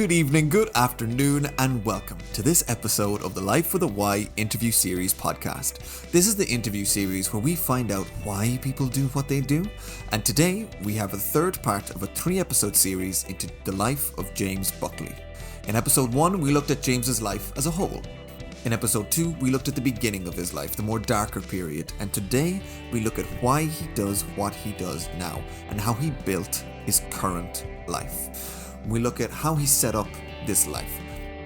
Good evening, good afternoon, and welcome to this episode of the Life with a Why interview series podcast. This is the interview series where we find out why people do what they do, and today we have a third part of a 3-episode series into the life of James Buckley. In episode 1, we looked at James's life as a whole. In episode 2, we looked at the beginning of his life, the more darker period, and today we look at why he does what he does now and how he built his current life. We look at how he set up this life,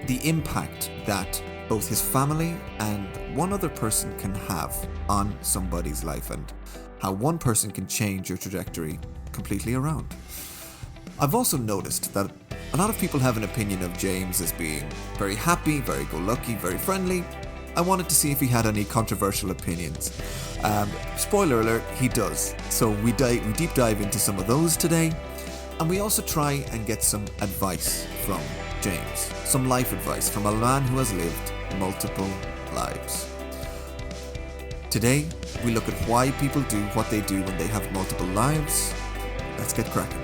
the impact that both his family and one other person can have on somebody's life, and how one person can change your trajectory completely around. I've also noticed that a lot of people have an opinion of James as being very happy, very go-lucky, very friendly. I wanted to see if he had any controversial opinions. Spoiler alert, he does. So we deep dive into some of those today. And we also try and get some advice from James, some life advice from a man who has lived multiple lives. Today, we look at why people do what they do when they have multiple lives. Let's get cracking.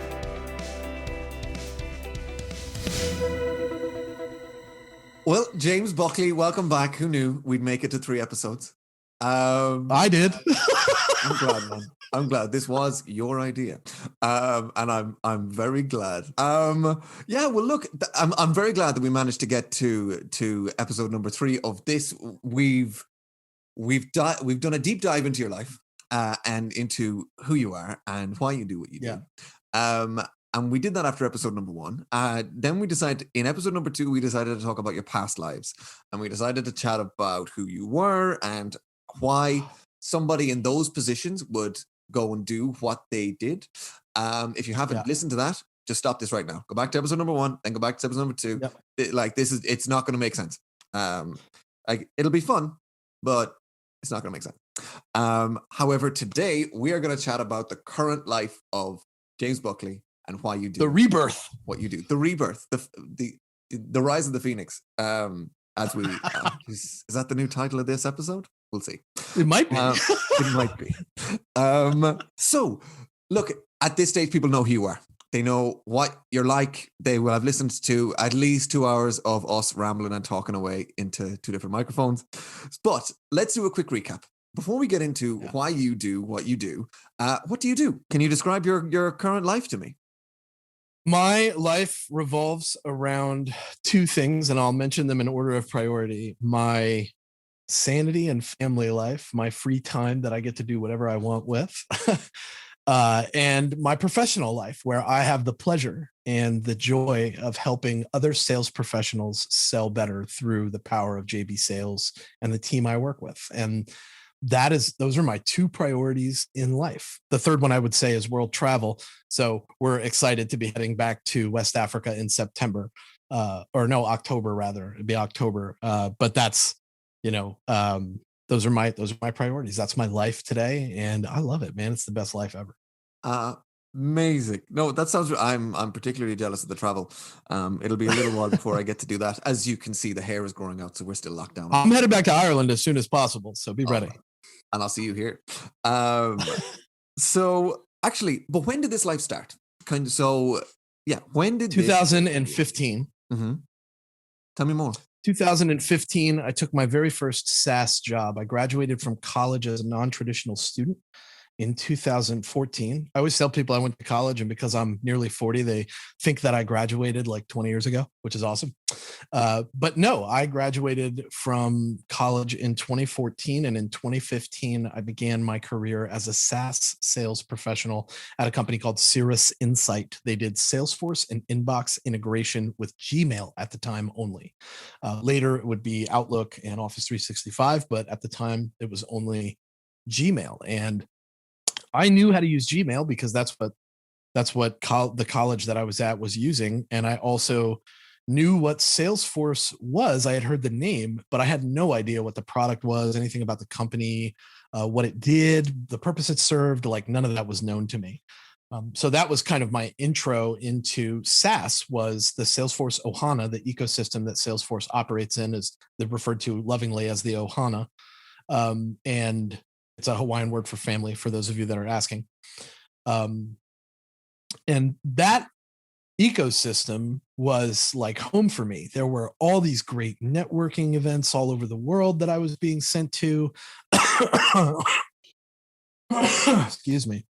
Well, James Buckley, welcome back. Who knew we'd make it to 3 episodes? I did. I'm glad, man. I'm glad this was your idea, and I'm very glad. Yeah, well, look, I'm very glad that we managed to get to episode number 3 of this. We've done a deep dive into your life and into who you are and why you do what you do. And we did that after episode number 1. Then we decided in episode number 2 we decided to talk about your past lives, and we decided to chat about who you were and why somebody in those positions would go and do what they did. If you haven't listened to that, just stop this right now. Go back to episode number 1, then go back to episode number 2. Yep. It's not going to make sense. It'll be fun, but it's not going to make sense. However, today we are going to chat about the current life of James Buckley and why you do the rebirth. What you do, the rebirth, the rise of the phoenix. As we is that the new title of this episode? We'll see. It might be. It might be. So, look, at this stage, people know who you are. They know what you're like. They will have listened to at least 2 hours of us rambling and talking away into 2 different microphones. But let's do a quick recap. Before we get into why you do what you do, what do you do? Can you describe your current life to me? My life revolves around 2 things, and I'll mention them in order of priority. My sanity and family life, my free time that I get to do whatever I want with, and my professional life, where I have the pleasure and the joy of helping other sales professionals sell better through the power of JB Sales and the team I work with. And those are my 2 priorities in life. The third one I would say is world travel. So we're excited to be heading back to West Africa in September, October rather. It'd be October. But that's, those are my priorities. That's my life today, and I love it, man. It's the best life ever. Amazing. No, that sounds. I'm particularly jealous of the travel. It'll be a little while before I get to do that. As you can see, the hair is growing out, so we're still locked down. I'm headed back to Ireland as soon as possible, so be ready. And I'll see you here. So actually, but when did this life start? When did 2015? Tell me more. 2015, I took my very first SaaS job. I graduated from college as a non-traditional student in 2014. I always tell people I went to college, and because I'm nearly 40, they think that I graduated like 20 years ago, which is awesome. But no, I graduated from college in 2014, and in 2015, I began my career as a SaaS sales professional at a company called Cirrus Insight. They did Salesforce and inbox integration with Gmail at the time only. Later, it would be Outlook and Office 365, but at the time, it was only Gmail. And I knew how to use Gmail because that's what the college that I was at was using. And I also knew what Salesforce was. I had heard the name, but I had no idea what the product was, anything about the company, what it did, the purpose it served. Like none of that was known to me. So that was kind of my intro into SaaS, was the Salesforce Ohana, the ecosystem that Salesforce operates in, is they're referred to lovingly as the Ohana. And it's a Hawaiian word for family, for those of you that are asking. And that ecosystem was like home for me. There were all these great networking events all over the world that I was being sent to. Excuse me.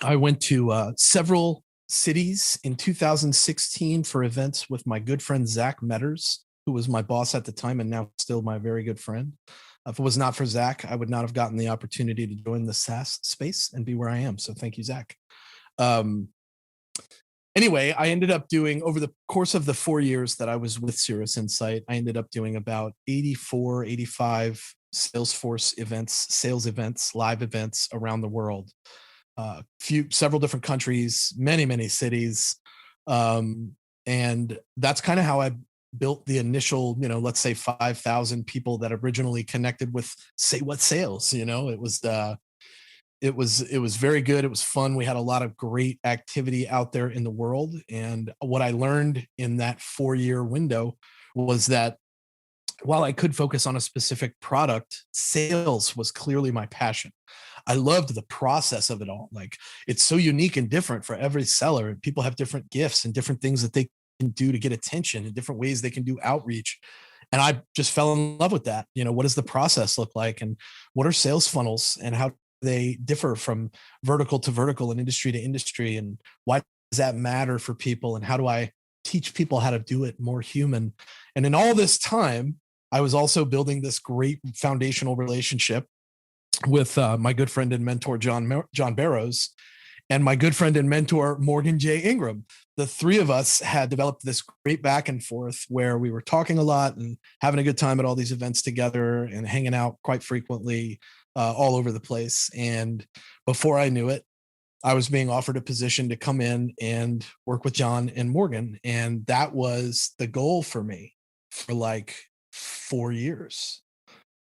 I went to several cities in 2016 for events with my good friend Zach Metters, who was my boss at the time and now still my very good friend. If it was not for Zach, I would not have gotten the opportunity to join the SaaS space and be where I am. So thank you, Zach. Anyway, I ended up doing, over the course of the 4 years that I was with Cirrus Insight, I ended up doing about 84, 85 Salesforce events, sales events, live events around the world. Several different countries, many cities. And that's kind of how I built the initial, let's say 5,000 people that originally connected with Say What Sales. It was very good. It was fun. We had a lot of great activity out there in the world. And what I learned in that 4-year window was that while I could focus on a specific product, sales was clearly my passion. I loved the process of it all. Like, it's so unique and different for every seller. People have different gifts and different things that they can do to get attention and different ways they can do outreach. And I just fell in love with that. What does the process look like? And what are sales funnels and how they differ from vertical to vertical and industry to industry? And why does that matter for people? And how do I teach people how to do it more human? And in all this time, I was also building this great foundational relationship with my good friend and mentor, John Barrows, and my good friend and mentor, Morgan J. Ingram. The three of us had developed this great back and forth where we were talking a lot and having a good time at all these events together and hanging out quite frequently all over the place. And before I knew it, I was being offered a position to come in and work with John and Morgan. And that was the goal for me for like 4 years.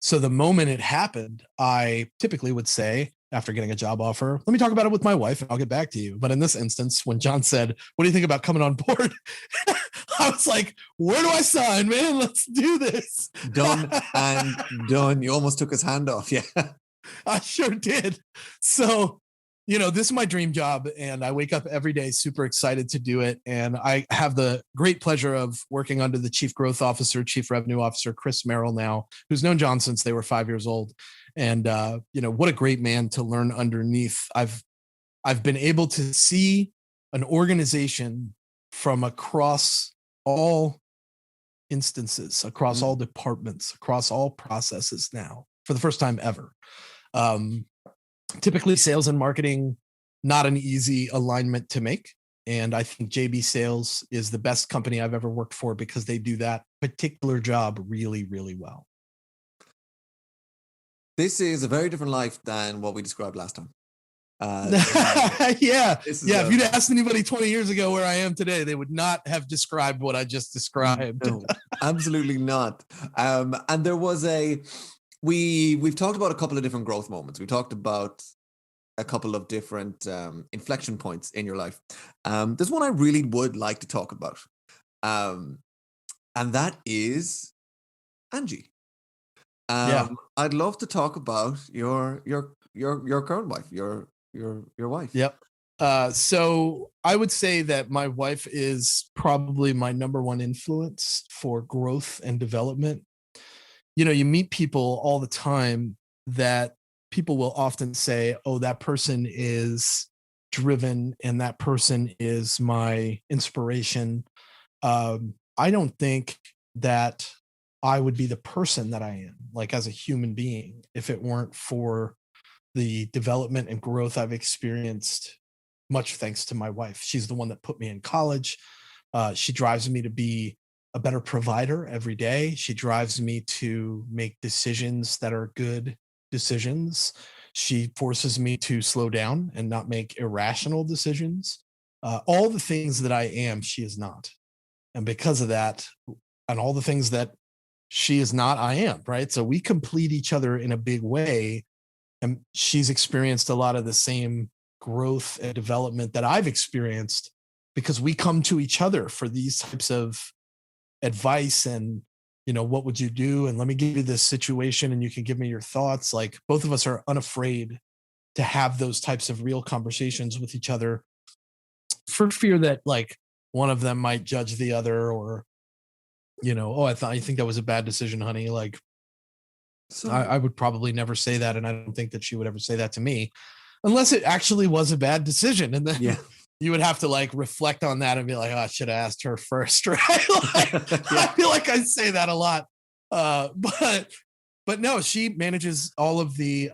So the moment it happened, I typically would say, after getting a job offer, let me talk about it with my wife and I'll get back to you. But in this instance, when John said, what do you think about coming on board? I was like, where do I sign, man? Let's do this. Done and done. You almost took his hand off. Yeah. I sure did. So, this is my dream job, and I wake up every day super excited to do it. And I have the great pleasure of working under the Chief Growth Officer, Chief Revenue Officer, Chris Merrill now, who's known John since they were 5 years old. And, what a great man to learn underneath. I've been able to see an organization from across all instances, across all departments, across all processes now for the first time ever. Typically sales and marketing, not an easy alignment to make. And I think JB Sales is the best company I've ever worked for because they do that particular job really, really well. This is a very different life than what we described last time. Yeah. If you'd asked anybody 20 years ago where I am today, they would not have described what I just described. No, absolutely not. And there was we've talked about a couple of different growth moments. We talked about a couple of different inflection points in your life. There's one I really would like to talk about. And that is Angie. I'd love to talk about your current wife, your wife. Yep. So I would say that my wife is probably my number one influence for growth and development. You meet people all the time that people will often say, oh, that person is driven and that person is my inspiration. I don't think that I would be the person that I am, like as a human being, if it weren't for the development and growth I've experienced, much thanks to my wife. She's the one that put me in college. She drives me to be a better provider every day. She drives me to make decisions that are good decisions. She forces me to slow down and not make irrational decisions. All the things that I am, she is not. And because of that, and all the things that she is not, I am, right? So we complete each other in a big way. And she's experienced a lot of the same growth and development that I've experienced because we come to each other for these types of advice and, what would you do? And let me give you this situation and you can give me your thoughts. Like, both of us are unafraid to have those types of real conversations with each other for fear that, like, one of them might judge the other, or, oh, I think that was a bad decision, honey. Like, So I would probably never say that. And I don't think that she would ever say that to me unless it actually was a bad decision. And then yeah. you would have to like reflect on that and be like, oh, I should have asked her first. Right. Like, Yeah. I feel like I say that a lot. But no, she manages all of the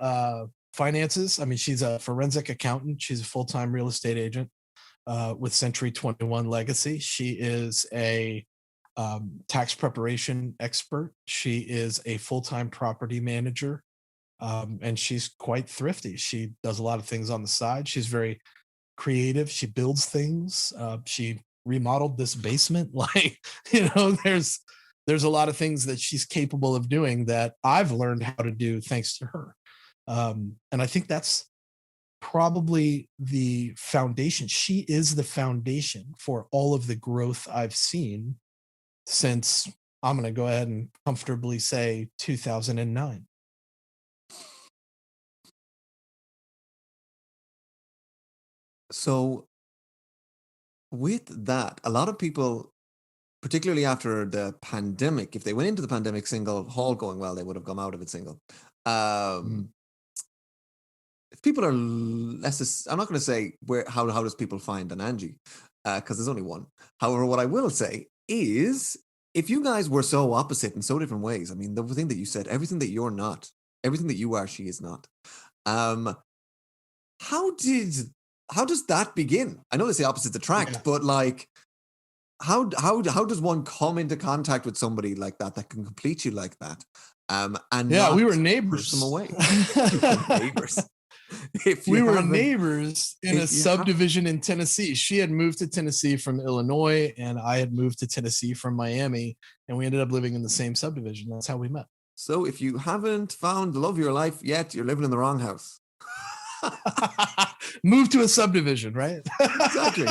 finances. I mean, she's a forensic accountant. She's a full-time real estate agent with Century 21 Legacy. She is a tax preparation expert. She is a full-time property manager, and she's quite thrifty. She does a lot of things on the side. She's very creative. She builds things. She remodeled this basement. Like, there's a lot of things that she's capable of doing that I've learned how to do thanks to her. And I think that's probably the foundation. She is the foundation for all of the growth I've seen since, I'm going to go ahead and comfortably say, 2009. So with that, a lot of people, particularly after the pandemic, if they went into the pandemic single, all going well, they would have come out of it single. If people are less, I'm not going to say how does people find an Angie, because there's only one. However, what I will say is, if you guys were so opposite in so different ways, I mean, the thing that you said, everything that you're not, everything that you are, she is not. How does that begin? I know they say opposites attract, but like, how does one come into contact with somebody like that can complete you like that? And yeah, we were neighbors. Push them away. You were neighbors. We were neighbors in a subdivision in Tennessee. She had moved to Tennessee from Illinois, and I had moved to Tennessee from Miami, and we ended up living in the same subdivision. That's how we met. So if you haven't found the love of your life yet, you're living in the wrong house. Move to a subdivision, right? Exactly.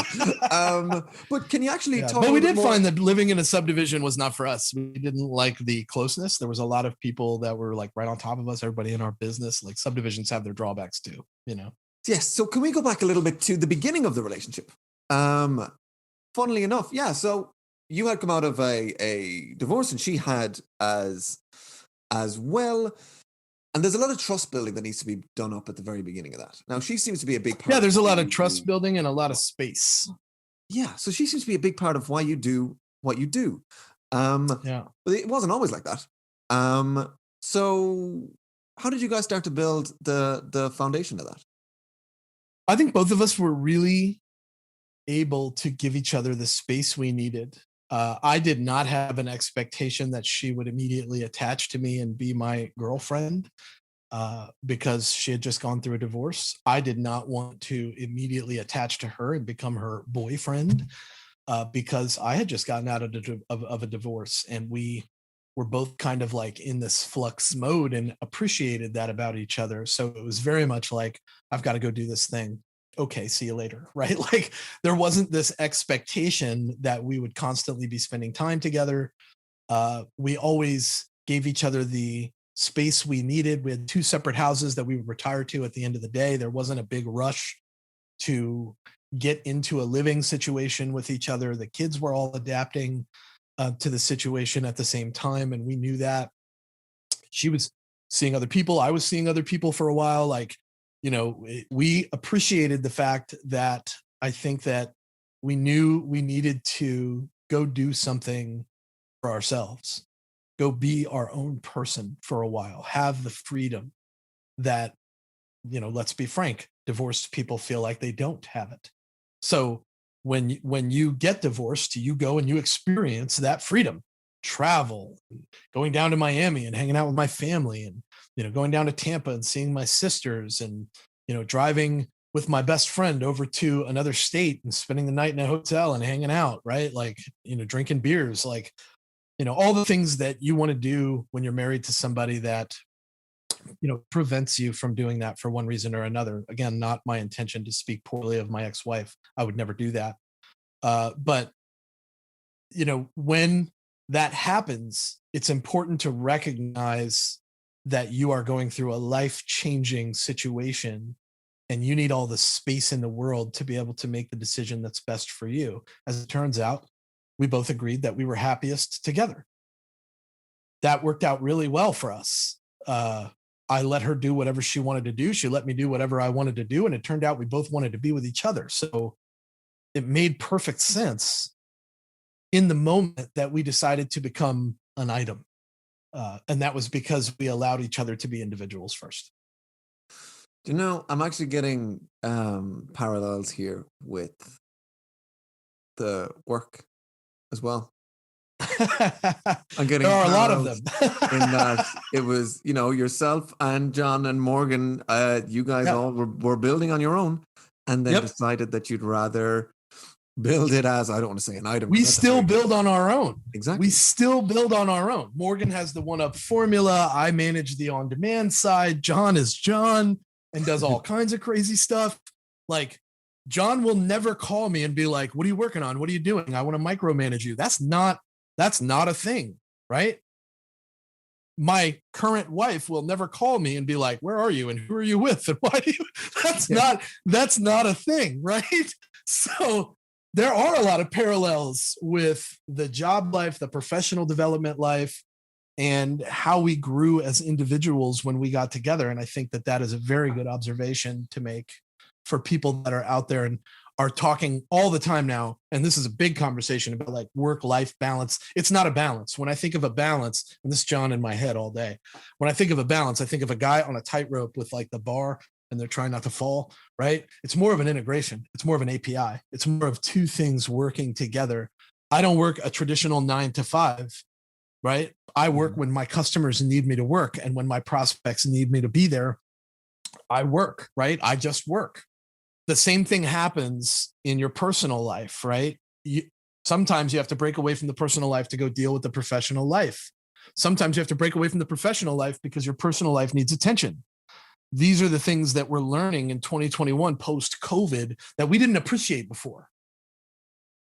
But can you actually talk? But we did find that living in a subdivision was not for us. We didn't like the closeness. There was a lot of people that were like right on top of us, everybody in our business. Like, subdivisions have their drawbacks too, Yes. So can we go back a little bit to the beginning of the relationship? Funnily enough, yeah. So you had come out of a divorce, and she had as well. And there's a lot of trust building that needs to be done up at the very beginning of that. Now, she seems to be a big part. Yeah, there's a lot of trust building and a lot of space. Yeah, so she seems to be a big part of why you do what you do. Yeah. But it wasn't always like that. So how did you guys start to build the foundation of that? I think both of us were really able to give each other the space we needed. I did not have an expectation that she would immediately attach to me and be my girlfriend because she had just gone through a divorce. I did not want to immediately attach to her and become her boyfriend because I had just gotten out of a divorce, and we were both kind of like in this flux mode and appreciated that about each other. So it was very much like, I've got to go do this thing. Okay, see you later, right? Like, there wasn't this expectation that we would constantly be spending time together. We always gave each other the space we needed. We had two separate houses that we would retire to at the end of the day. There wasn't a big rush to get into a living situation with each other. The kids were all adapting to the situation at the same time, and we knew that. She was seeing other people. I was seeing other people for a while. Like, we appreciated the fact that I think that we knew we needed to go do something for ourselves, go be our own person for a while, have the freedom that, let's be frank, divorced people feel like they don't have it. So when you get divorced, you go and you experience that freedom, travel, going down to Miami and hanging out with my family, and going down to Tampa and seeing my sisters, and driving with my best friend over to another state and spending the night in a hotel and hanging out, right? Like, drinking beers, like, all the things that you want to do when you're married to somebody that prevents you from doing that for one reason or another. Again, not my intention to speak poorly of my ex-wife. I would never do that. But when that happens, it's important to recognize that you are going through a life-changing situation, and you need all the space in the world to be able to make the decision that's best for you. As it turns out, we both agreed that we were happiest together. That worked out really well for us. I let her do whatever she wanted to do. She let me do whatever I wanted to do. And it turned out we both wanted to be with each other. So it made perfect sense in the moment that we decided to become an item. And that was because we allowed each other to be individuals first. You know, I'm actually getting parallels here with the work as well. I'm getting there are a lot of parallels them. in that it was, you know, yourself and John and Morgan, you guys Yep. all were building on your own, and then Yep. decided that you'd rather build it as, I don't want to say an item. We That's a still very build on our own. Exactly. We still build on our own. Morgan has the one up formula. I manage the on demand side. John is John and does all kinds of crazy stuff. Like, John will never call me and be like, what are you working on? What are you doing? I want to micromanage you. That's not a thing, right? My current wife will never call me and be like, where are you? And who are you with? And why do you? That's not a thing, right? So there are a lot of parallels with the job life, the professional development life, and how we grew as individuals when we got together. And I think that is a very good observation to make for people that are out there and are talking all the time now. And this is a big conversation about like work-life balance. It's not a balance. When I think of a balance, and this is John in my head all day, when I think of a balance, I think of a guy on a tightrope with like the bar and they're trying not to fall, right? It's more of an integration. It's more of an API. It's more of two things working together. I don't work a traditional 9 to 5, right? I work when my customers need me to work, and when my prospects need me to be there, I work, right? I just work. The same thing happens in your personal life, right? Sometimes you have to break away from the personal life to go deal with the professional life. Sometimes you have to break away from the professional life because your personal life needs attention. These are the things that we're learning in 2021 post-COVID that we didn't appreciate before.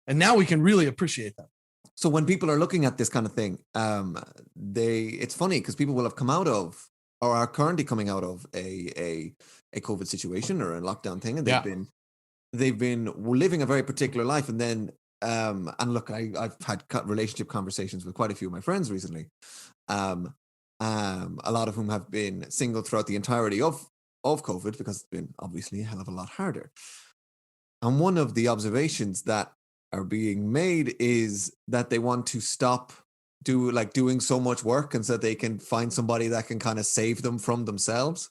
And now we can really appreciate them. So when people are looking at this kind of thing, it's funny because people will have come out of or are currently coming out of a COVID situation or a lockdown thing, and they've been living a very particular life, and then and look, I've had relationship conversations with quite a few of my friends recently, a lot of whom have been single throughout the entirety of COVID because it's been obviously a hell of a lot harder. And one of the observations that are being made is that they want to stop doing so much work, and so they can find somebody that can kind of save them from themselves.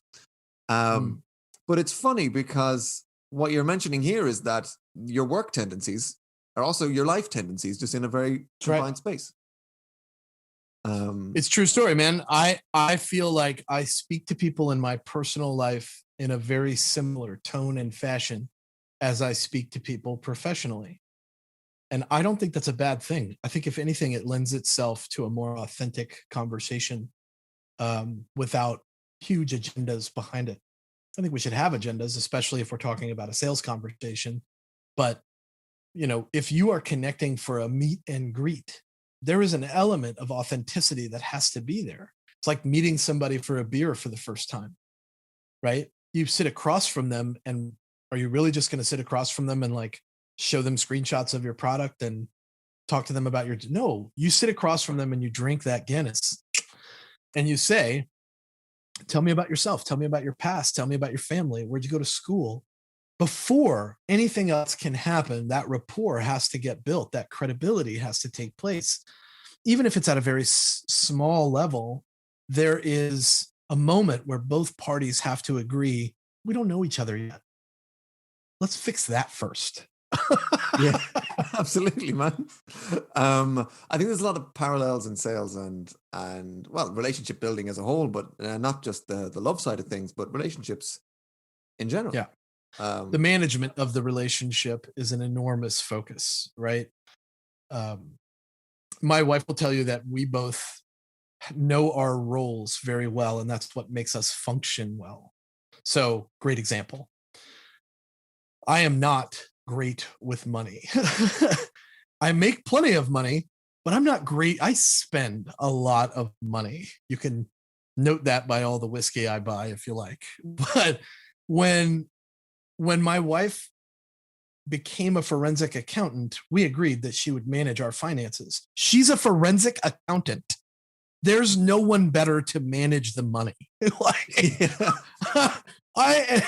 But it's funny because what you're mentioning here is that your work tendencies are also your life tendencies, just in a very confined space. It's true story, man. I feel like I speak to people in my personal life in a very similar tone and fashion as I speak to people professionally. And I don't think that's a bad thing. I think if anything, it lends itself to a more authentic conversation without huge agendas behind it. I think we should have agendas, especially if we're talking about a sales conversation. But, you know, if you are connecting for a meet and greet, there is an element of authenticity that has to be there. It's like meeting somebody for a beer for the first time, right? You sit across from them, and are you really just going to sit across from them and like show them screenshots of your product and talk to them about no, you sit across from them and you drink that Guinness and you say, tell me about yourself. Tell me about your past. Tell me about your family. Where'd you go to school? Before anything else can happen, that rapport has to get built. That credibility has to take place. Even if it's at a very small level, there is a moment where both parties have to agree, we don't know each other yet. Let's fix that first. Yeah, absolutely, man. I think there's a lot of parallels in sales and well, relationship building as a whole, but not just the love side of things, but relationships in general. Yeah. The management of the relationship is an enormous focus, right? My wife will tell you that we both know our roles very well, and that's what makes us function well. So, great example. I am not great with money. I make plenty of money, but I'm not great. I spend a lot of money. You can note that by all the whiskey I buy if you like. But when when my wife became a forensic accountant, we agreed that she would manage our finances. She's a forensic accountant. There's no one better to manage the money. Like, I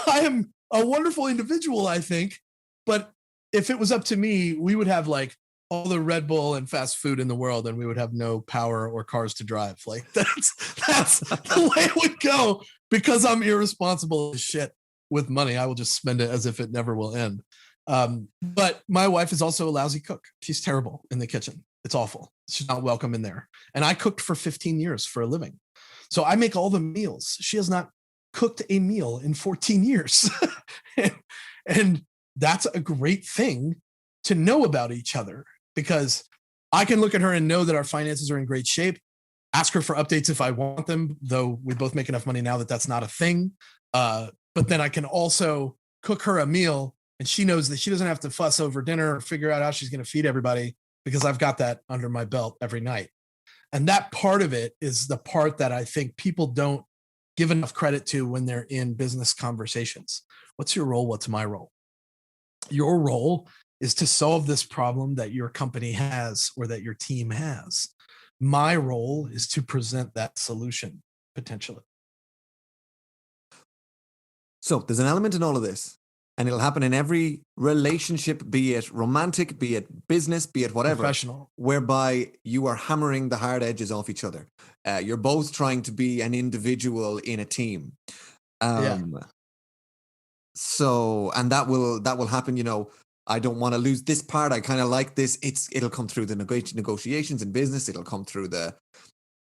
am a wonderful individual, I think, but if it was up to me, we would have like all the Red Bull and fast food in the world, and we would have no power or cars to drive. Like that's the way it would go, because I'm irresponsible as shit with money. I will just spend it as if it never will end. But my wife is also a lousy cook. She's terrible in the kitchen. It's awful. She's not welcome in there. And I cooked for 15 years for a living. So I make all the meals. She has not cooked a meal in 14 years. And that's a great thing to know about each other, because I can look at her and know that our finances are in great shape, ask her for updates if I want them, though we both make enough money now that that's not a thing. But then I can also cook her a meal, and she knows that she doesn't have to fuss over dinner or figure out how she's going to feed everybody, because I've got that under my belt every night. And that part of it is the part that I think people don't give enough credit to when they're in business conversations. What's your role? What's my role? Your role is to solve this problem that your company has or that your team has. My role is to present that solution, potentially. So there's an element in all of this, and it'll happen in every relationship, be it romantic, be it business, be it whatever, Professional, whereby you are hammering the hard edges off each other. You're both trying to be an individual in a team. So, and that will happen, I don't want to lose this part. I kind of like this. It'll come through the negotiations in business. It'll come through the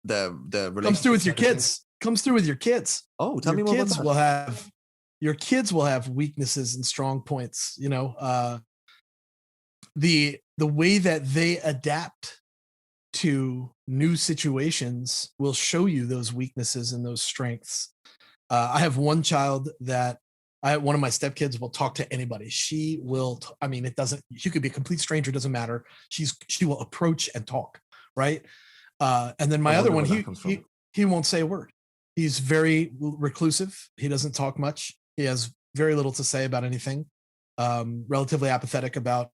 comes through with your kids. Comes through with your kids. Oh, tell me more about that. Your kids will have weaknesses and strong points. The way that they adapt to new situations will show you those weaknesses and those strengths. I have one child that one of my stepkids will talk to anybody. She will, it doesn't, you could be a complete stranger, doesn't matter. She will approach and talk. Right. And then my other one, he won't say a word. He's very reclusive. He doesn't talk much. He has very little to say about anything. Relatively apathetic about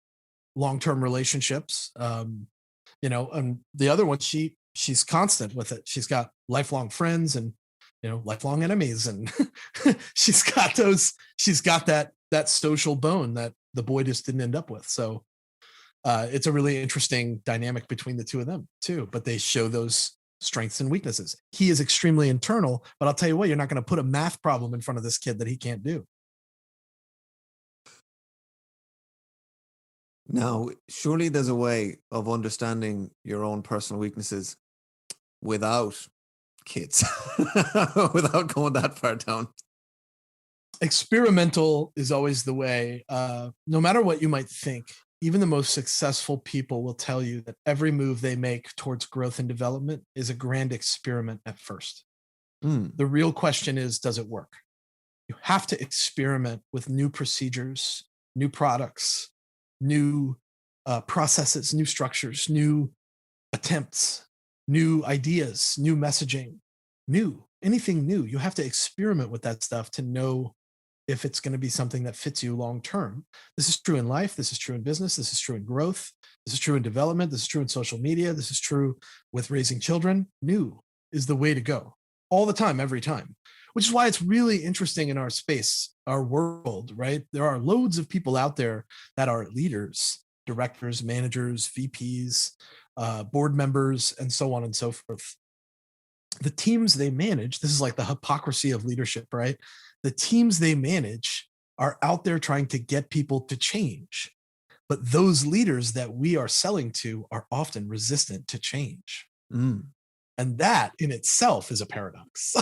long-term relationships. And the other one, she's constant with it. She's got lifelong friends and lifelong enemies, and she's got that social bone that the boy just didn't end up with. So it's a really interesting dynamic between the two of them too, but they show those strengths and weaknesses. He is extremely internal, but I'll tell you what, you're not going to put a math problem in front of this kid that he can't do. Now, surely there's a way of understanding your own personal weaknesses without kids, without going that far down. Experimental is always the way. No matter what you might think, even the most successful people will tell you that every move they make towards growth and development is a grand experiment at first. The real question is, does it work? You have to experiment with new procedures, new products, new processes, new structures, new attempts, new ideas, new messaging, anything new. You have to experiment with that stuff to know if it's going to be something that fits you long term. This is true in life. This is true in business. This is true in growth. This is true in development. This is true in social media. This is true with raising children. New is the way to go all the time, every time, which is why it's really interesting in our space, our world, right? There are loads of people out there that are leaders, directors, managers, VPs, board members, and so on and so forth. The teams they manage, this is like the hypocrisy of leadership, right? The teams they manage are out there trying to get people to change. But those leaders that we are selling to are often resistant to change. And that in itself is a paradox.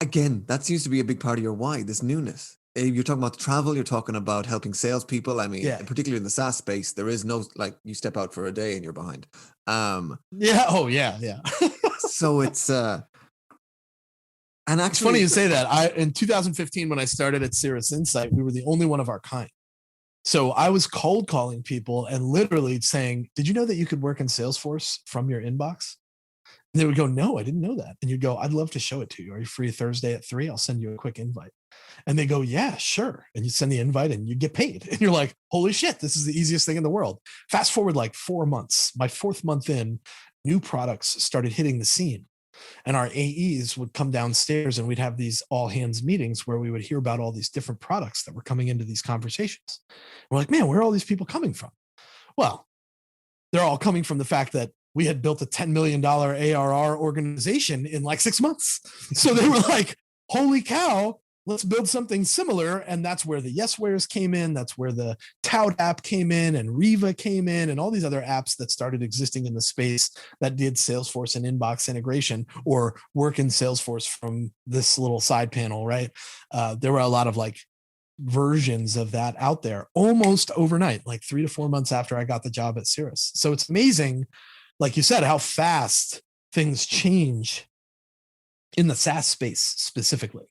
Again, that seems to be a big part of your why, this newness. You're talking about travel, you're talking about helping salespeople. Particularly in the SaaS space, there is no, you step out for a day and you're behind. Yeah. So it's, and actually, it's funny you say that. In 2015, when I started at Cirrus Insight, we were the only one of our kind. So I was cold calling people and literally saying, did you know that you could work in Salesforce from your inbox? And they would go, no, I didn't know that. And you'd go, I'd love to show it to you. Are you free Thursday at 3? I'll send you a quick invite. And they go, yeah, sure. And you send the invite and you get paid. And you're like, holy shit, this is the easiest thing in the world. Fast forward like 4 months. My 4th month in, new products started hitting the scene. And our AEs would come downstairs and we'd have these all hands meetings where we would hear about all these different products that were coming into these conversations. We're like, man, where are all these people coming from? Well, they're all coming from the fact that we had built a $10 million ARR organization in like 6 months. So they were like, holy cow, let's build something similar. And that's where the Yeswares came in. That's where the Tout app came in, and Riva came in, and all these other apps that started existing in the space that did Salesforce and inbox integration or work in Salesforce from this little side panel, right? There were a lot of like versions of that out there almost overnight, like 3 to 4 months after I got the job at Cirrus. So it's amazing, like you said, how fast things change in the SaaS space specifically.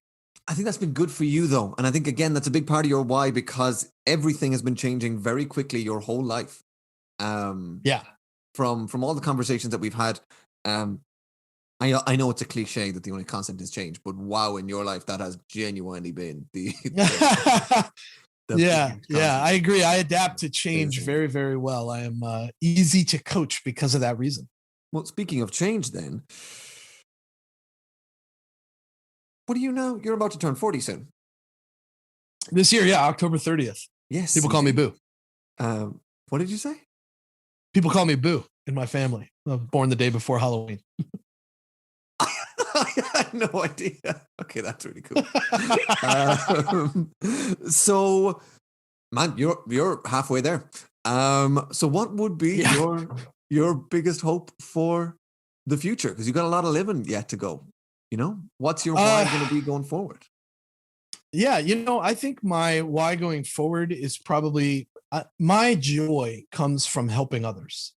I think that's been good for you, though. And I think, again, that's a big part of your why, because everything has been changing very quickly your whole life. Yeah. From all the conversations that we've had, I know it's a cliche that the only constant is change, but wow, in your life, that has genuinely been the yeah, I agree. I adapt to change very, very well. I am easy to coach because of that reason. Well, speaking of change then, what do you know? You're about to turn 40 soon. This year, yeah, October 30th. Yes. People call me Boo. What did you say? People call me Boo in my family. I was born the day before Halloween. I had no idea. Okay, that's really cool. So, man, you're halfway there. So what would be your biggest hope for the future? Because you've got a lot of living yet to go. You know, what's your why going to be going forward? Yeah, I think my why going forward is probably my joy comes from helping others.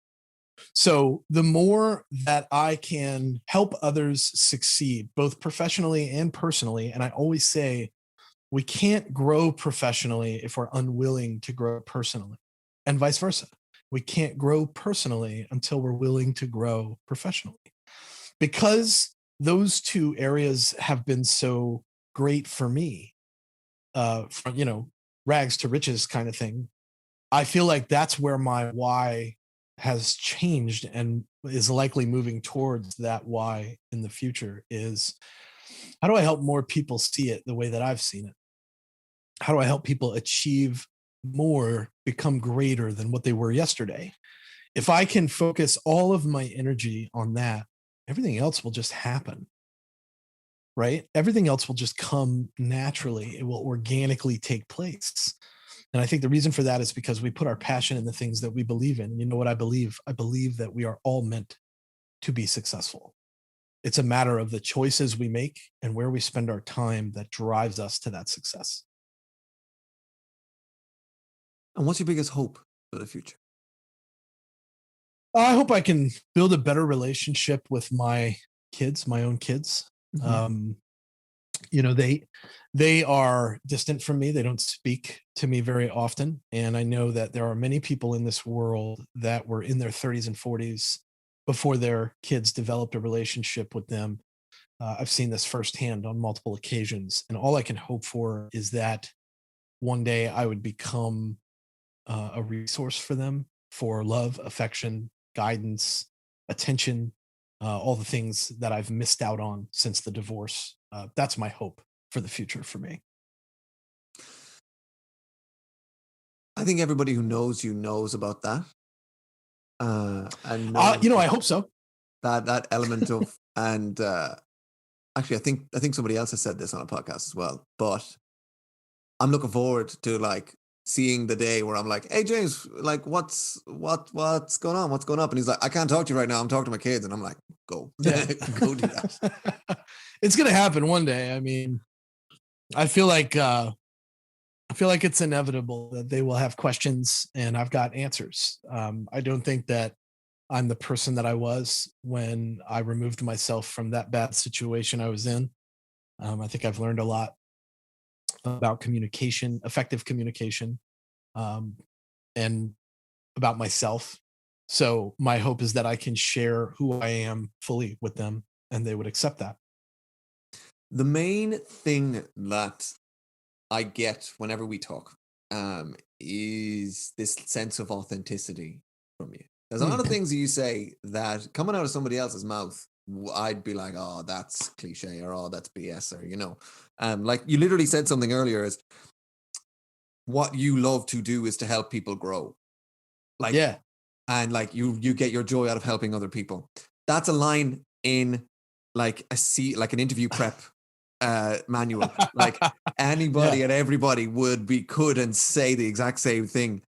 So the more that I can help others succeed, both professionally and personally, and I always say we can't grow professionally if we're unwilling to grow personally, and vice versa. We can't grow personally until we're willing to grow professionally. Because those two areas have been so great for me, from rags to riches kind of thing. I feel like that's where my why has changed and is likely moving towards that why in the future is, how do I help more people see it the way that I've seen it? How do I help people achieve more, become greater than what they were yesterday? If I can focus all of my energy on that, everything else will just happen, right? Everything else will just come naturally. It will organically take place. And I think the reason for that is because we put our passion in the things that we believe in. And you know what I believe? I believe that we are all meant to be successful. It's a matter of the choices we make and where we spend our time that drives us to that success. And what's your biggest hope for the future? I hope I can build a better relationship with my kids, my own kids. Mm-hmm. They are distant from me. They don't speak to me very often. And I know that there are many people in this world that were in their 30s and 40s before their kids developed a relationship with them. I've seen this firsthand on multiple occasions. And all I can hope for is that one day I would become a resource for them for love, affection, guidance, attention, all the things that I've missed out on since the divorce. That's my hope for the future for me. I think everybody who knows you knows about that. And I hope so. That element of, and actually, I think somebody else has said this on a podcast as well. But I'm looking forward to like seeing the day where I'm like, hey James, like what's going on? What's going up? And he's like, I can't talk to you right now. I'm talking to my kids. And I'm like, go do that. It's gonna happen one day. I mean, I feel like it's inevitable that they will have questions and I've got answers. I don't think that I'm the person that I was when I removed myself from that bad situation I was in. I think I've learned a lot about communication, effective communication, and about myself. So my hope is that I can share who I am fully with them and they would accept that. The main thing that I get whenever we talk is this sense of authenticity from you. There's a lot of things that you say that coming out of somebody else's mouth, I'd be like, oh, that's cliche, or oh, that's BS, or like you literally said something earlier is what you love to do is to help people grow. Like, Yeah. and like you get your joy out of helping other people. That's a line in like an interview prep manual. Like anybody Yeah. and everybody could and say the exact same thing.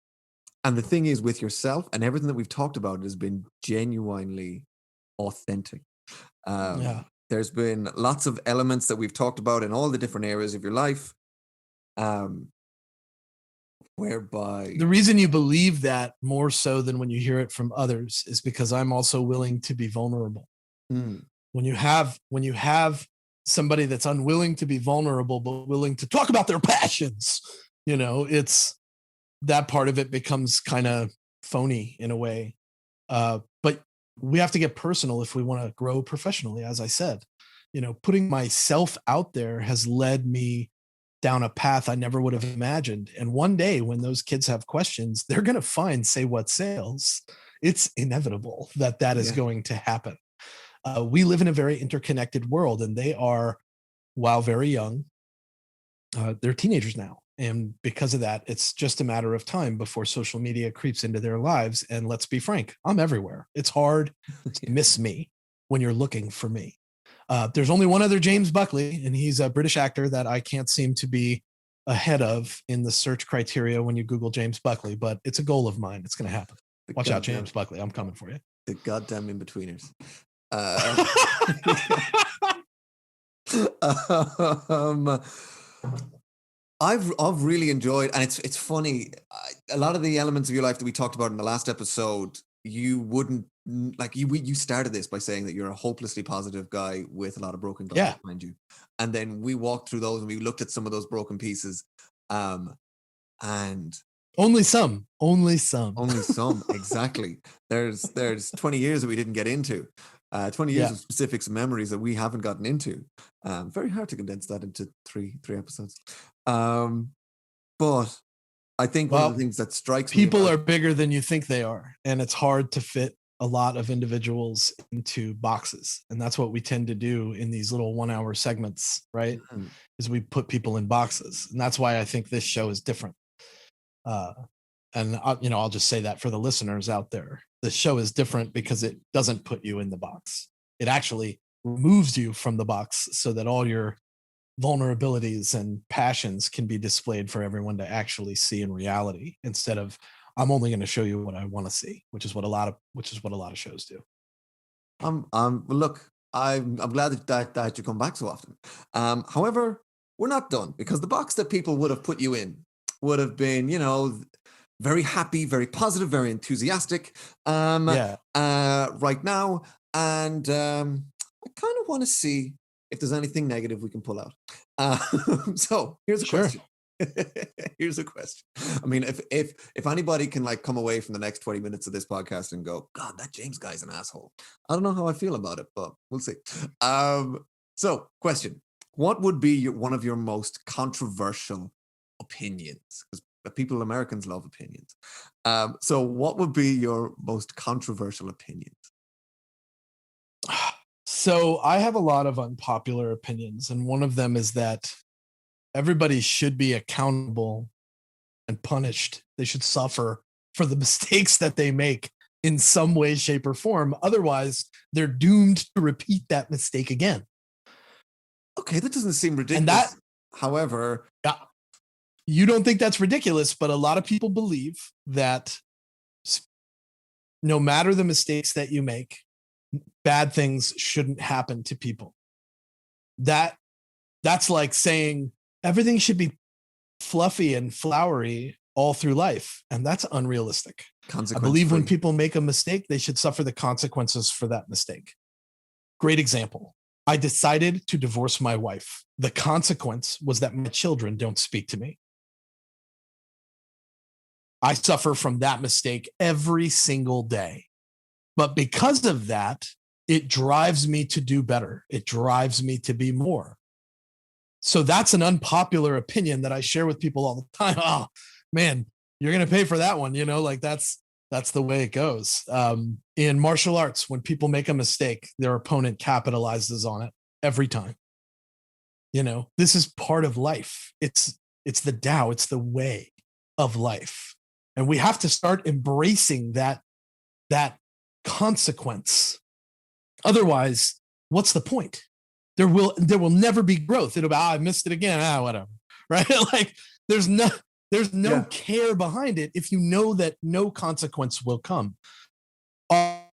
And the thing is, with yourself and everything that we've talked about has been genuinely authentic. Yeah. There's been lots of elements that we've talked about in all the different areas of your life, whereby The reason you believe that more so than when you hear it from others is because I'm also willing to be vulnerable. Mm, When you have somebody that's unwilling to be vulnerable but willing to talk about their passions, it's that part of it becomes kind of phony in a way. But we have to get personal if we want to grow professionally. As I said, putting myself out there has led me down a path I never would have imagined. And one day when those kids have questions, they're going to find Say What Sales. It's inevitable that is yeah. going to happen. We live in a very interconnected world, and they are, while very young, they're teenagers now. And because of that, it's just a matter of time before social media creeps into their lives. And let's be frank, I'm everywhere. It's hard to miss me when you're looking for me. There's only one other James Buckley, and he's a British actor that I can't seem to be ahead of in the search criteria when you Google James Buckley, but it's a goal of mine. It's going to happen. Watch out, James Buckley. I'm coming for you. The goddamn in-betweeners. I've really enjoyed, and it's funny. A lot of the elements of your life that we talked about in the last episode, you wouldn't like. You started this by saying that you're a hopelessly positive guy with a lot of broken glass behind you, and then we walked through those and we looked at some of those broken pieces, and only some exactly. There's 20 years that we didn't get into. 20 years of specifics and memories that we haven't gotten into. Very hard to condense that into three episodes. But I think one of the things that strikes me, people are bigger than you think they are, and it's hard to fit a lot of individuals into boxes. And that's what we tend to do in these little 1-hour segments, right? Mm-hmm. Is we put people in boxes. And that's why I think this show is different. And I'll just say that for the listeners out there, the show is different because it doesn't put you in the box. It actually removes you from the box so that all your vulnerabilities and passions can be displayed for everyone to actually see in reality, instead of I'm only going to show you what I want to see, which is what a lot of shows do. Look, I'm glad that you come back so often. However, we're not done, because the box that people would have put you in would have been, very happy, very positive, very enthusiastic right now. And I kind of want to see if there's anything negative we can pull out. So here's a question. Here's a question. I mean, if anybody can like come away from the next 20 minutes of this podcast and go, God, that James guy's an asshole, I don't know how I feel about it, but we'll see. So question, what would be one of your most controversial opinions? Because Americans love opinions. So what would be your most controversial opinions? So I have a lot of unpopular opinions, and one of them is that everybody should be accountable and punished. They should suffer for the mistakes that they make in some way, shape, or form. Otherwise, they're doomed to repeat that mistake again. Okay, that doesn't seem ridiculous. However, you don't think that's ridiculous, but a lot of people believe that no matter the mistakes that you make, bad things shouldn't happen to people. That's like saying everything should be fluffy and flowery all through life, and that's unrealistic. I believe when people make a mistake, they should suffer the consequences for that mistake. Great example. I decided to divorce my wife. The consequence was that my children don't speak to me. I suffer from that mistake every single day. But because of that, it drives me to do better. It drives me to be more. So that's an unpopular opinion that I share with people all the time. Oh, man, you're going to pay for that one. Like that's the way it goes. In martial arts, when people make a mistake, their opponent capitalizes on it every time. This is part of life. It's the Tao. It's the way of life. And we have to start embracing that consequence. Otherwise, what's the point? There will never be growth. It'll be, I missed it again. Whatever. Right? Like there's no care behind it if you know that no consequence will come. I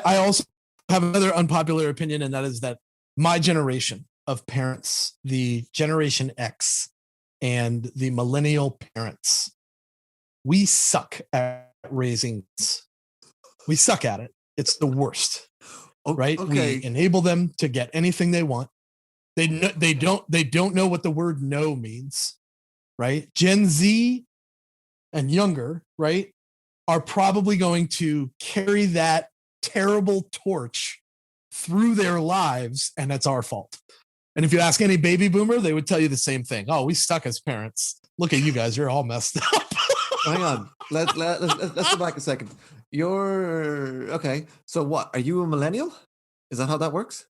also have another unpopular opinion, and that is that my generation of parents, the Generation X and the millennial parents, we suck at raising kids. We suck at it. It's the worst. Right? Okay. We enable them to get anything they want. They don't know what the word no means, right? Gen Z and younger, right, are probably going to carry that terrible torch through their lives, and it's our fault. And if you ask any baby boomer, they would tell you the same thing. Oh, we suck as parents. Look at you guys. You're all messed up. Hang on. Let's go back a second. You're okay. So what? Are you a millennial? Is that how that works?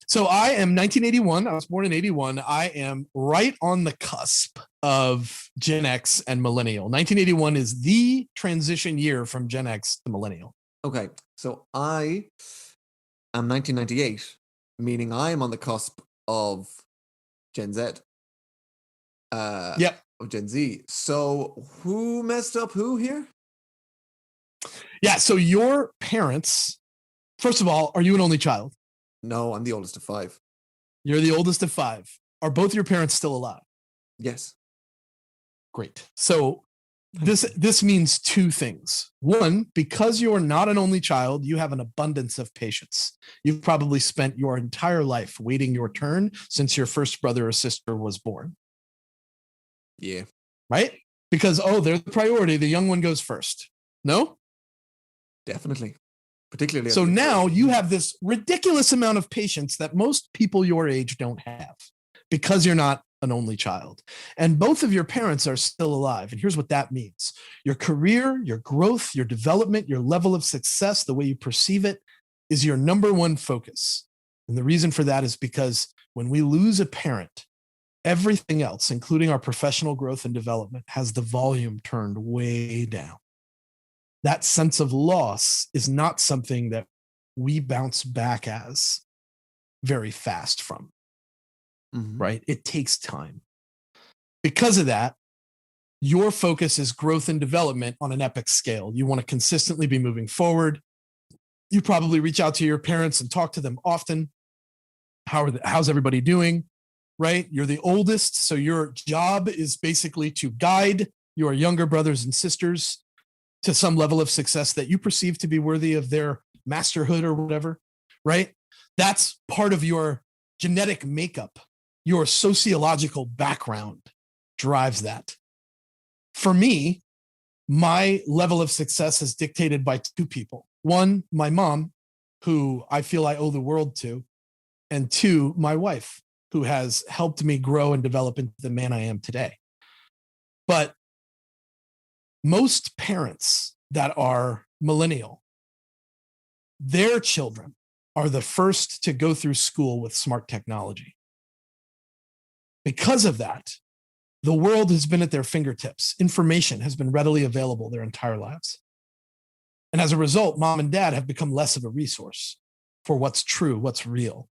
So I am 1981. I was born in 81. I am right on the cusp of Gen X and millennial. 1981 is the transition year from Gen X to millennial. Okay. So I am 1998, meaning I am on the cusp of Gen Z. Yep. Of Gen Z. So who messed up who here? Yeah. So your parents, first of all, are you an only child? No, I'm the oldest of 5. You're the oldest of 5. Are both your parents still alive? Yes. Great. So this means 2 things. One, because you're not an only child, you have an abundance of patience. You've probably spent your entire life waiting your turn since your first brother or sister was born. Yeah. Right? Because, they're the priority. The young one goes first. No? Definitely. Particularly. So now you have this ridiculous amount of patience that most people your age don't have because you're not an only child. And both of your parents are still alive. And here's what that means. Your career, your growth, your development, your level of success, the way you perceive it is your number one focus. And the reason for that is because when we lose a parent, everything else, including our professional growth and development, has the volume turned way down. That sense of loss is not something that we bounce back as very fast from, right? It takes time. Because of that, your focus is growth and development on an epic scale. You want to consistently be moving forward. You probably reach out to your parents and talk to them often. How's everybody doing, right? You're the oldest, so your job is basically to guide your younger brothers and sisters to some level of success that you perceive to be worthy of their masterhood or whatever, right? That's part of your genetic makeup. Your sociological background drives that. For me, my level of success is dictated by 2 people. 1, my mom, who I feel I owe the world to, and 2, my wife, who has helped me grow and develop into the man I am today. But most parents that are millennial, their children are the first to go through school with smart technology. Because of that, the world has been at their fingertips. Information has been readily available their entire lives. And as a result, mom and dad have become less of a resource for what's true, what's real.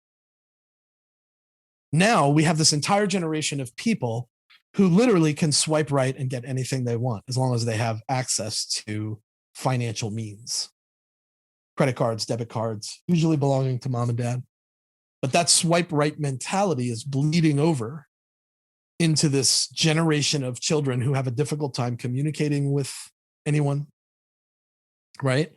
Now we have this entire generation of people who literally can swipe right and get anything they want as long as they have access to financial means. Credit cards, debit cards, usually belonging to mom and dad. But that swipe right mentality is bleeding over into this generation of children who have a difficult time communicating with anyone, right?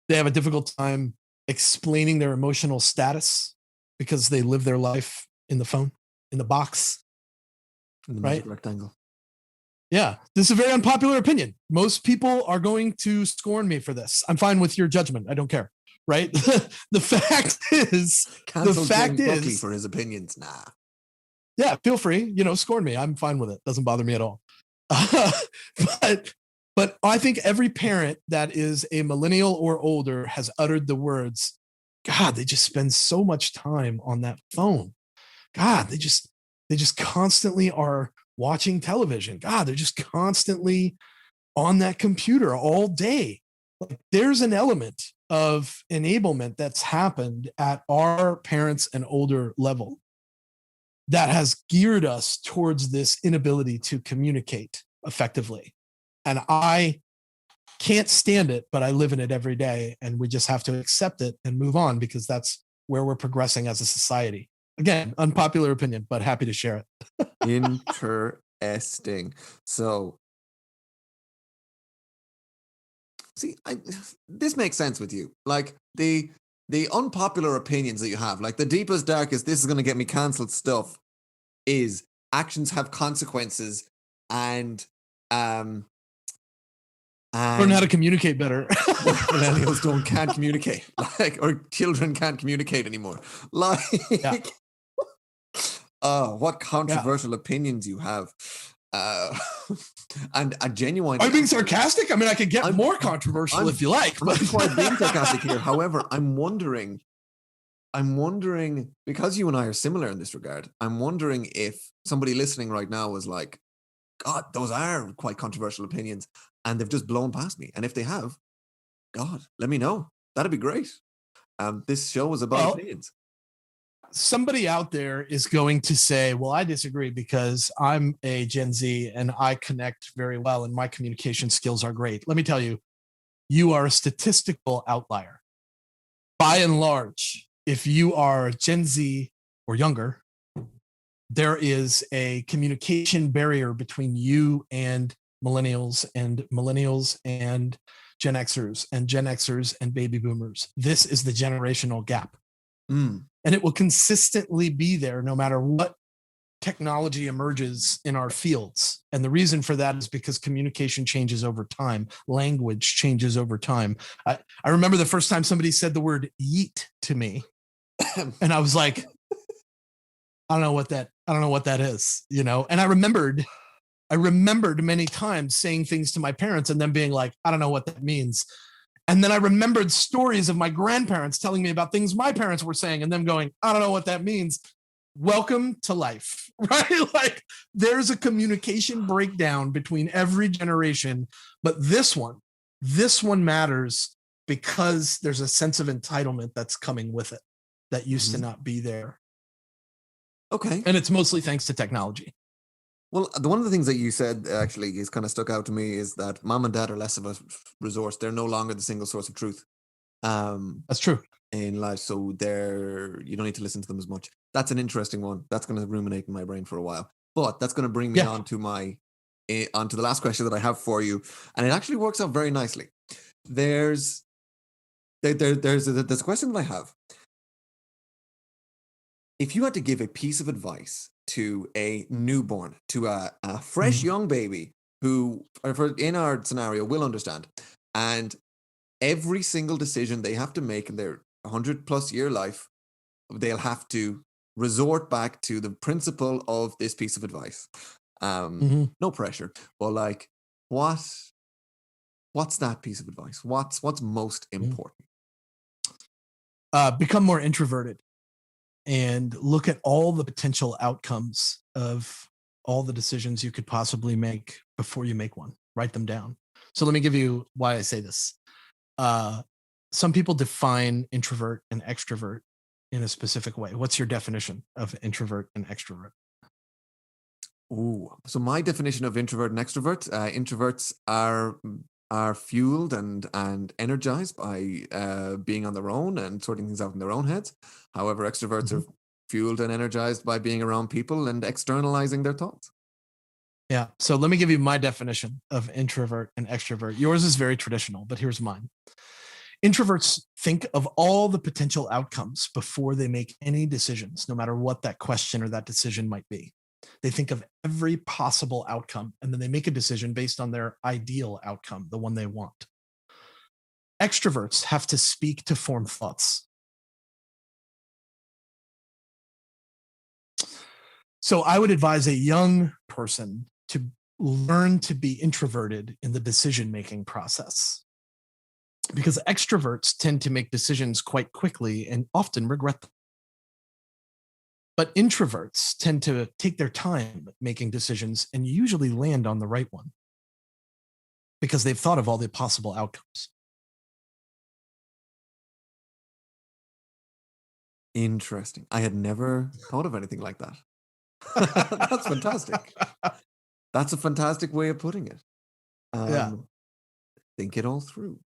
They have a difficult time explaining their emotional status because they live their life in the phone, in the box, in the right? magic rectangle. Yeah, this is a very unpopular opinion. Most people are going to scorn me for this. I'm fine with your judgment. I don't care. Right. The fact is, Cancel James Buckley for his opinions. Nah. Yeah, feel free. Scorn me. I'm fine with it. Doesn't bother me at all. But I think every parent that is a millennial or older has uttered the words, God, they just spend so much time on that phone. God, they just constantly are watching television. God, they're just constantly on that computer all day. Like, there's an element of enablement that's happened at our parents and older level that has geared us towards this inability to communicate effectively. And I can't stand it, but I live in it every day. And we just have to accept it and move on, because that's where we're progressing as a society. Again, unpopular opinion, but happy to share it. Interesting. So, see, this makes sense with you. Like the unpopular opinions that you have, like the deepest, darkest, this is going to get me cancelled stuff, is actions have consequences, and learn how to communicate better. Millennials can't communicate, or children can't communicate anymore. What controversial opinions you have. And a genuine. Are you being sarcastic? I mean, I could get more controversial if you like. I'm not quite being sarcastic here. However, I'm wondering, because you and I are similar in this regard, I'm wondering if somebody listening right now is like, God, those are quite controversial opinions, and they've just blown past me. And if they have, God, let me know. That'd be great. This show is about opinions. Somebody out there is going to say, well, I disagree because I'm a Gen Z and I connect very well and my communication skills are great. Let me tell you, you are a statistical outlier. By and large, if you are Gen Z or younger, there is a communication barrier between you and millennials and Gen Xers and baby boomers. This is the generational gap. And it will consistently be there no matter what technology emerges in our fields. And the reason for that is because communication changes over time. Language changes over time. I remember the first time somebody said the word yeet to me. And I was like, I don't know what that is, And I remembered many times saying things to my parents and them being like, I don't know what that means. And then I remembered stories of my grandparents telling me about things my parents were saying and them going, I don't know what that means. Welcome to life, right? Like, there's a communication breakdown between every generation, but this one matters because there's a sense of entitlement that's coming with it that used to not be there. Okay. And it's mostly thanks to technology. Well, one of the things that you said actually is kind of stuck out to me is that mom and dad are less of a resource. They're no longer the single source of truth. That's true. In life. So you don't need to listen to them as much. That's an interesting one. That's going to ruminate in my brain for a while. But that's going to bring me onto the last question that I have for you. And it actually works out very nicely. There's a question that I have. If you had to give a piece of advice to a newborn, to a fresh young baby who, in our scenario, will understand, and every single decision they have to make in their 100+ year life, they'll have to resort back to the principle of this piece of advice. No pressure, but what's that piece of advice? What's most important? Become more introverted and look at all the potential outcomes of all the decisions you could possibly make before you make one. Write them down. So let me give you why I say this. Some people define introvert and extrovert in a specific way. What's your definition of introvert and extrovert? So my definition of introvert and extrovert, introverts are fueled and energized by being on their own and sorting things out in their own heads. However, extroverts are fueled and energized by being around people and externalizing their thoughts. Yeah. So let me give you my definition of introvert and extrovert. Yours is very traditional, but here's mine. Introverts think of all the potential outcomes before they make any decisions, no matter what that question or that decision might be. They think of every possible outcome, and then they make a decision based on their ideal outcome, the one they want. Extroverts have to speak to form thoughts. So I would advise a young person to learn to be introverted in the decision-making process, because extroverts tend to make decisions quite quickly and often regret them. But introverts tend to take their time making decisions and usually land on the right one because they've thought of all the possible outcomes. Interesting. I had never thought of anything like that. That's fantastic. That's a fantastic way of putting it. Yeah. Think it all through.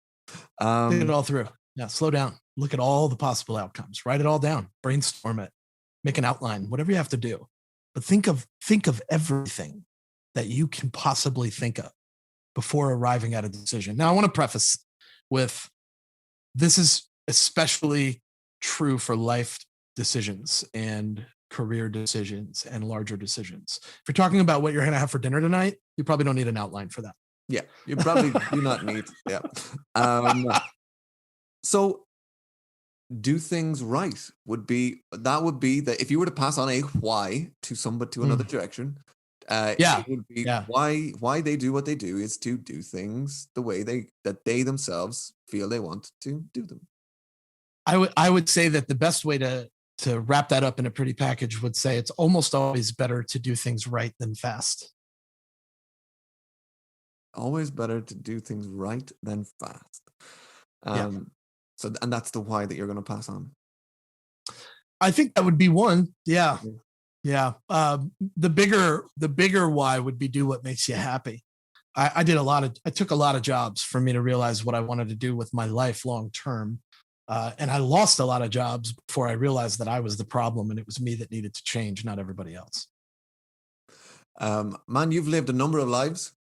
Think it all through. Yeah, slow down. Look at all the possible outcomes. Write it all down. Brainstorm it. Make an outline. Whatever you have to do. But think of everything that you can possibly think of before arriving at a decision. Now, I want to preface with this is especially true for life decisions and career decisions and larger decisions. If you're talking about what you're going to have for dinner tonight, you probably don't need an outline for that. Yeah, you probably do not need. Yeah. So, do things right would be that if you were to pass on a why to somebody to another direction, it would be why they do what they do is to do things the way they themselves feel they want to do them. I would say that the best way to wrap that up in a pretty package would say it's almost always better to do things right than fast. Always better to do things right than fast. So, and that's the why that you're going to pass on. I think that would be one. Yeah. The bigger why would be do what makes you happy. I took a lot of jobs for me to realize what I wanted to do with my life long term. And I lost a lot of jobs before I realized that I was the problem and it was me that needed to change, not everybody else. Man, you've lived a number of lives,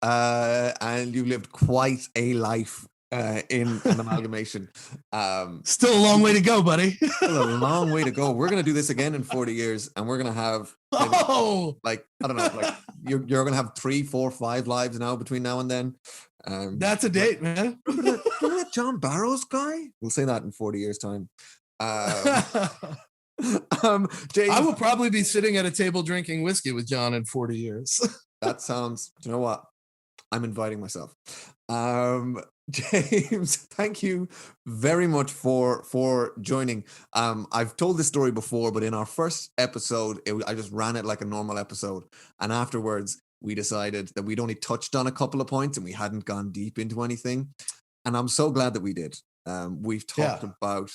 and you've lived quite a life in amalgamation. Still a long way to go, buddy. Still a long way to go. We're going to do this again in 40 years, and we're going to have I don't know, like you're going to have 3, 4, 5 lives now between now and then. That's a date, man. Remember that John Barrows guy? We'll say that in 40 years' time. James, I will probably be sitting at a table drinking whiskey with John in 40 years. That sounds, you know what? I'm inviting myself. James, thank you very much for joining. I've told this story before, but in our first episode, I just ran it like a normal episode. And afterwards, we decided that we'd only touched on a couple of points and we hadn't gone deep into anything. And I'm so glad that we did. We've talked about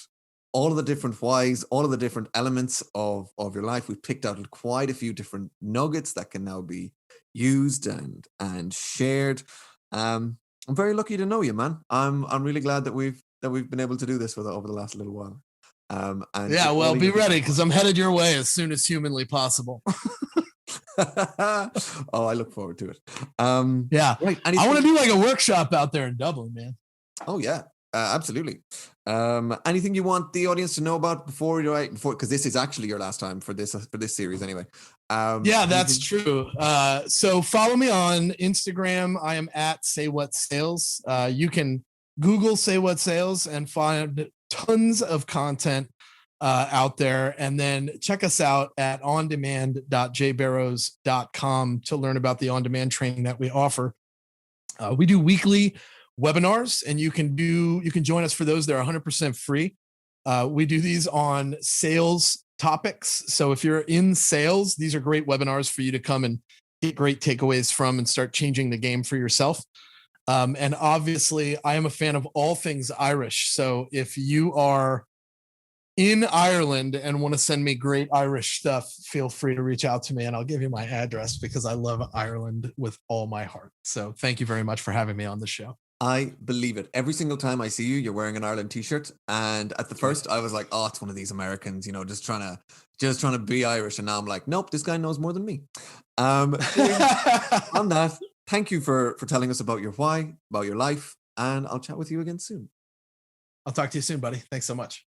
all of the different whys, all of the different elements of your life. We've picked out quite a few different nuggets that can now be used and shared. I'm very lucky to know you, man. I'm really glad that we've been able to do this over the last little while. And be ready because I'm headed your way as soon as humanly possible. Oh, I look forward to it. Right. I want to do like a workshop out there in Dublin, man. Oh yeah, absolutely. Anything you want the audience to know about before because this is actually your last time for this series anyway. That's true. So follow me on Instagram. I am at Say What Sales. You can Google Say What Sales and find tons of content out there. And then check us out at ondemand.jbarrows.com to learn about the on-demand training that we offer. We do weekly webinars, and you can join us for those. They're 100% free. We do these on sales topics. So if you're in sales, these are great webinars for you to come and get great takeaways from and start changing the game for yourself. And obviously, I am a fan of all things Irish. So if you are in Ireland and want to send me great Irish stuff, feel free to reach out to me and I'll give you my address because I love Ireland with all my heart. So thank you very much for having me on the show. I believe it. Every single time I see you, you're wearing an Ireland t-shirt. And at the first I was like, oh, it's one of these Americans, just trying to be Irish. And now I'm like, nope, this guy knows more than me. On that, thank you for telling us about your why, about your life, and I'll chat with you again soon. I'll talk to you soon, buddy. Thanks so much.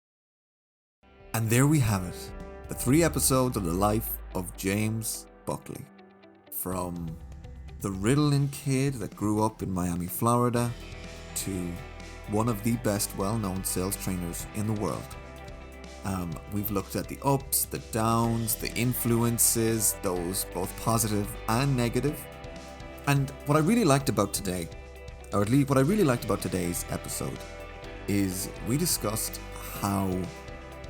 And there we have it. The 3 episodes of the life of James Buckley. From the riddling kid that grew up in Miami, Florida, to one of the best well-known sales trainers in the world. We've looked at the ups, the downs, the influences, those both positive and negative. And what I really liked about today, or at least what I really liked about today's episode, is we discussed how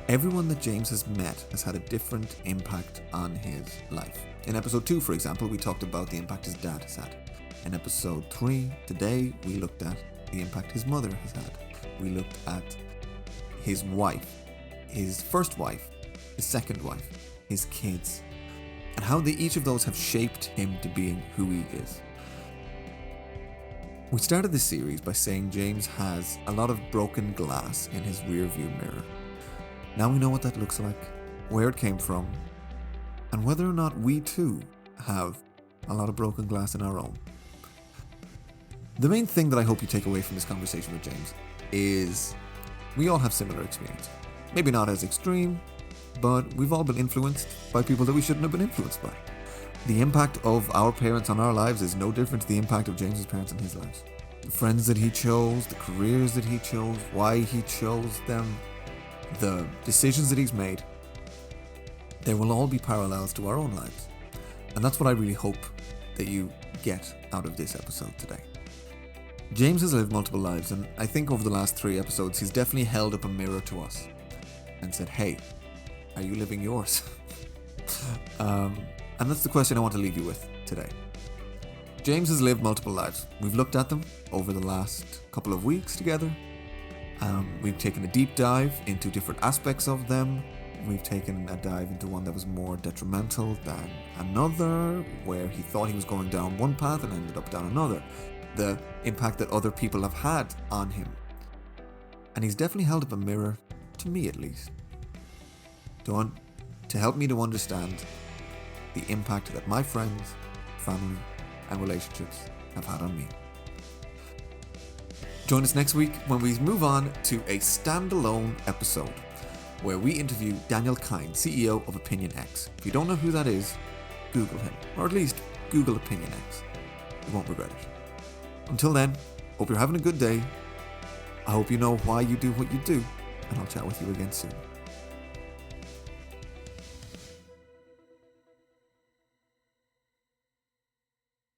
everyone that James has met has had a different impact on his life. In episode 2, for example, we talked about the impact his dad has had. In episode 3, today, we looked at the impact his mother has had. We looked at his wife, his first wife, his second wife, his kids, and how each of those have shaped him to being who he is. We started this series by saying James has a lot of broken glass in his rearview mirror. Now we know what that looks like, where it came from, and whether or not we too have a lot of broken glass in our own. The main thing that I hope you take away from this conversation with James is we all have similar experience. Maybe not as extreme, but we've all been influenced by people that we shouldn't have been influenced by. The impact of our parents on our lives is no different to the impact of James's parents on his lives. The friends that he chose, the careers that he chose, why he chose them, the decisions that he's made, there will all be parallels to our own lives. And that's what I really hope that you get out of this episode today. James has lived multiple lives, and I think over the last 3 episodes, he's definitely held up a mirror to us and said, hey, are you living yours? And that's the question I want to leave you with today. James has lived multiple lives. We've looked at them over the last couple of weeks together. We've taken a deep dive into different aspects of them. We've taken a dive into one that was more detrimental than another, where he thought he was going down one path and ended up down another. The impact that other people have had on him. And he's definitely held up a mirror, to me at least, to help me to understand the impact that my friends, family, and relationships have had on me. Join us next week when we move on to a standalone episode where we interview Daniel Kine, CEO of Opinion X. If you don't know who that is, Google him, or at least Google Opinion X. You won't regret it. Until then, hope you're having a good day. I hope you know why you do what you do, and I'll chat with you again soon.